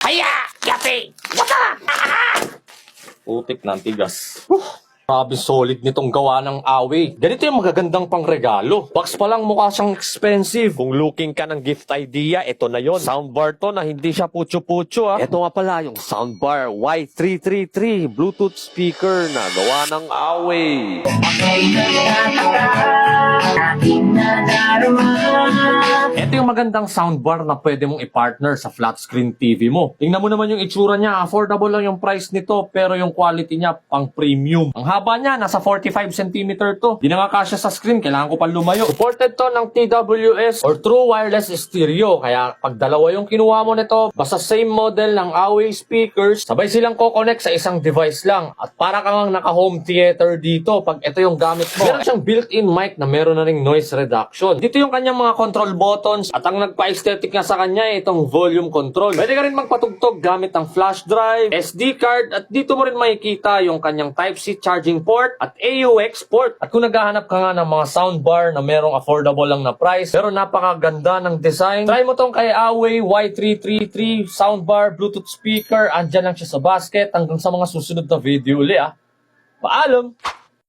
Haya! Yapi! Wata! Putik na ang tigas. Grabe solid nitong gawa ng Away. Ganito yung magagandang pangregalo. Box pa lang mukha siyang expensive. Kung looking ka ng gift idea, ito na yon. Soundbar to na hindi siya putyo-putyo ah. Ito nga pala yung soundbar Y333 Bluetooth speaker na gawa ng Away. Ito yung magandang soundbar na pwede mong i-partner sa flat screen TV mo. Tingnan mo naman yung itsura niya. Affordable lang yung price nito pero yung quality niya pang premium. Ang haba niya, nasa 45 cm to. Di na nga kasya sa screen, kailangan ko pang lumayo. Supported to ng TWS or True Wireless Stereo. Kaya pag dalawa yung kinuha mo nito, basta same model ng Away speakers, sabay silang ko-connect sa isang device lang. At para kang naka-home theater dito pag ito yung gamit mo. Meron siyang built-in mic na meron na ring noise reduction. Dito yung kanyang mga control buttons at ang nagpa-aesthetic nga sa kanya ay itong volume control. Pwede ka rin magpatugtog gamit ng flash drive, SD card at dito mo rin makikita yung kanyang Type-C charging port at AUX port. At kung naghahanap ka nga ng mga soundbar na merong affordable lang na price pero napakaganda ng design, try mo tong kay Away Y333 soundbar Bluetooth speaker. Andyan lang siya sa basket hanggang sa mga susunod na video uli ah. Paalam!